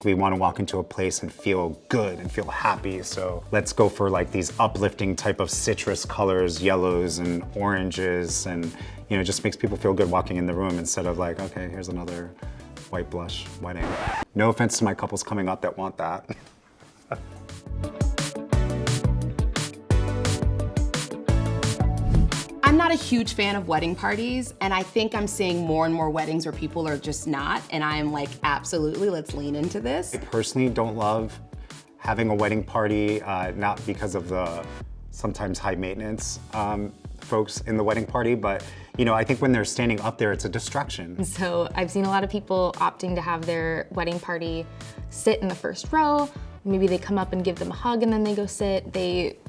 We want to walk into a place and feel good and feel happy, so let's go for like these uplifting type of citrus colors, yellows and oranges, and it just makes people feel good walking in the room instead of like, okay, here's another white blush wedding. No offense to my couples coming up that want that. I'm not a huge fan of wedding parties, and I think I'm seeing more and more weddings where people are just not, and I'm like, absolutely, let's lean into this. I personally don't love having a wedding party, not because of the sometimes high maintenance folks in the wedding party, but I think when they're standing up there, it's a distraction. So I've seen a lot of people opting to have their wedding party sit in the first row. Maybe they come up and give them a hug and then they go sit.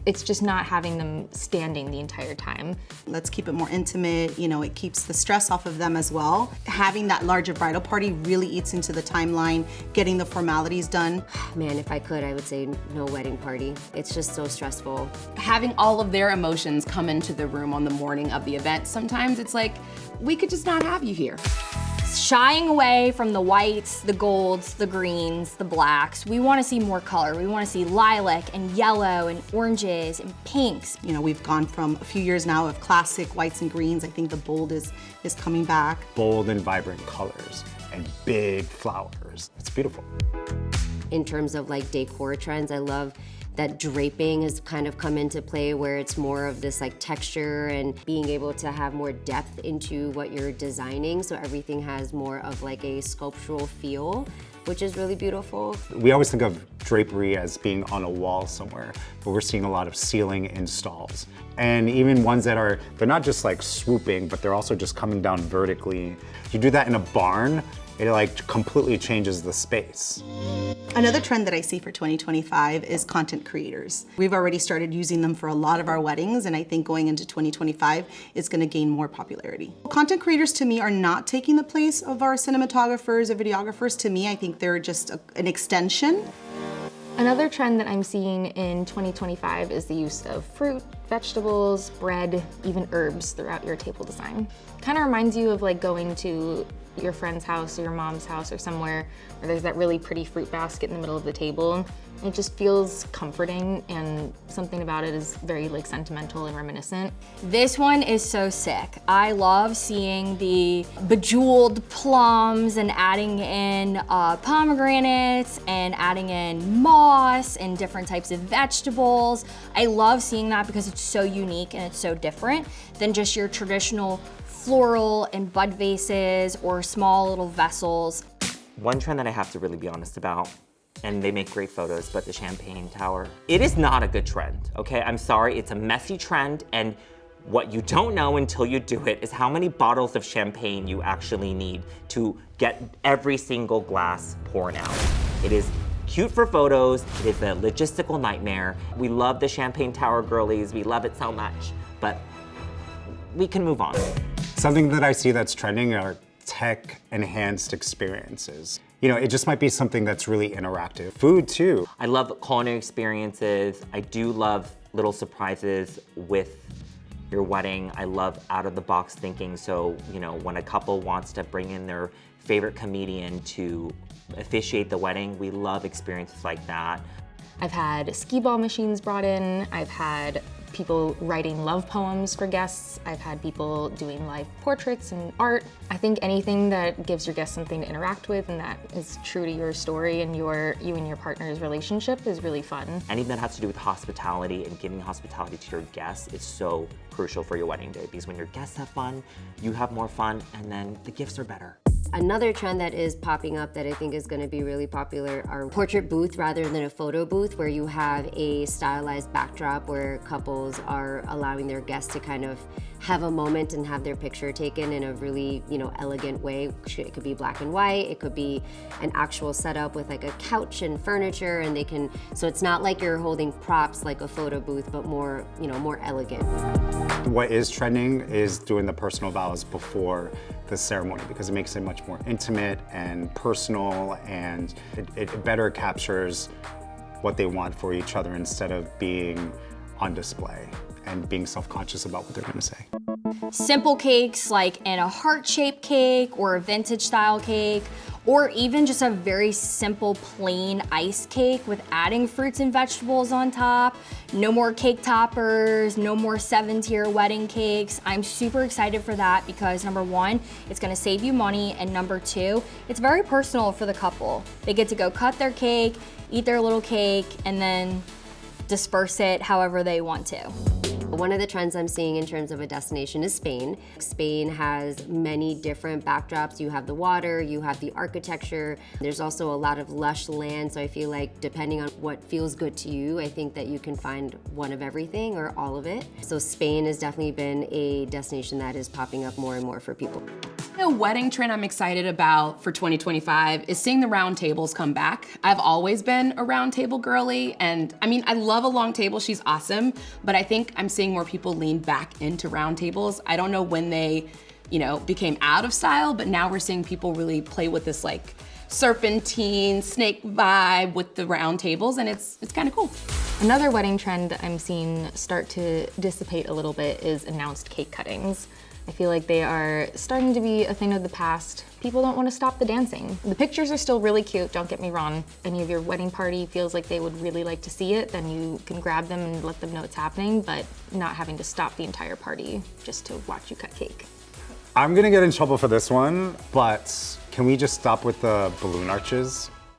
It's just not having them standing the entire time. Let's keep it more intimate. It keeps the stress off of them as well. Having that larger bridal party really eats into the timeline, getting the formalities done. Man, if I could, I would say no wedding party. It's just so stressful. Having all of their emotions come into the room on the morning of the event, sometimes it's like, we could just not have you here. Shying away from the whites, the golds, the greens, the blacks. We want to see more color. We want to see lilac and yellow and oranges and pinks. We've gone from a few years now of classic whites and greens. I think the bold is coming back. Bold and vibrant colors and big flowers. It's beautiful. In terms of like decor trends, I love that draping has kind of come into play where it's more of this like texture and being able to have more depth into what you're designing, so everything has more of like a sculptural feel, which is really beautiful. We always think of drapery as being on a wall somewhere, but we're seeing a lot of ceiling installs. And even ones that they're not just like swooping, but they're also just coming down vertically. You do that in a barn, it like completely changes the space. Another trend that I see for 2025 is content creators. We've already started using them for a lot of our weddings, and I think going into 2025, it's gonna gain more popularity. Content creators to me are not taking the place of our cinematographers or videographers. To me, I think they're just an extension. Another trend that I'm seeing in 2025 is the use of fruit, vegetables, bread, even herbs throughout your table design. Kind of reminds you of like going to your friend's house or your mom's house or somewhere where there's that really pretty fruit basket in the middle of the table. It just feels comforting, and something about it is very like sentimental and reminiscent. This one is so sick. I love seeing the bejeweled plums and adding in pomegranates and adding in moss and different types of vegetables. I love seeing that because it's so unique and it's so different than just your traditional floral and bud vases or small little vessels. One trend that I have to really be honest about, and they make great photos, but the champagne tower, it is not a good trend, okay? I'm sorry, it's a messy trend, and what you don't know until you do it is how many bottles of champagne you actually need to get every single glass poured out. It is cute for photos, it is a logistical nightmare. We love the champagne tower girlies, we love it so much, but we can move on. Something that I see that's trending are tech-enhanced experiences. It just might be something that's really interactive. Food too. I love culinary experiences. I do love little surprises with your wedding. I love out-of-the-box thinking. So, when a couple wants to bring in their favorite comedian to officiate the wedding, we love experiences like that. I've had skee ball machines brought in. I've had people writing love poems for guests. I've had people doing live portraits and art. I think anything that gives your guests something to interact with and that is true to your story and you and your partner's relationship is really fun. Anything that has to do with hospitality and giving hospitality to your guests is so crucial for your wedding day, because when your guests have fun, you have more fun, and then the gifts are better. Another trend that is popping up that I think is going to be really popular are portrait booth rather than a photo booth, where you have a stylized backdrop where couples are allowing their guests to kind of have a moment and have their picture taken in a really, elegant way. It could be black and white, it could be an actual setup with like a couch and furniture, and so it's not like you're holding props like a photo booth, but more, more elegant. What is trending is doing the personal vows before the ceremony, because it makes it much more intimate and personal, and it better captures what they want for each other instead of being on display and being self-conscious about what they're gonna say. Simple cakes like in a heart-shaped cake or a vintage style cake, or even just a very simple plain ice cake with adding fruits and vegetables on top. No more cake toppers, no more 7-tier wedding cakes. I'm super excited for that because number one, it's gonna save you money, and number two, it's very personal for the couple. They get to go cut their cake, eat their little cake, and then disperse it however they want to. One of the trends I'm seeing in terms of a destination is Spain. Spain has many different backdrops. You have the water, you have the architecture. There's also a lot of lush land, so I feel like depending on what feels good to you, I think that you can find one of everything or all of it. So Spain has definitely been a destination that is popping up more and more for people. A wedding trend I'm excited about for 2025 is seeing the round tables come back. I've always been a round table girly, and I mean, I love a long table, she's awesome, but I think I'm seeing more people lean back into round tables. I don't know when they, became out of style, but now we're seeing people really play with this like serpentine, snake vibe with the round tables, and it's kind of cool. Another wedding trend that I'm seeing start to dissipate a little bit is announced cake cuttings. I feel like they are starting to be a thing of the past. People don't want to stop the dancing. The pictures are still really cute, don't get me wrong. Any of your wedding party feels like they would really like to see it, then you can grab them and let them know it's happening, but not having to stop the entire party just to watch you cut cake. I'm gonna get in trouble for this one, but can we just stop with the balloon arches?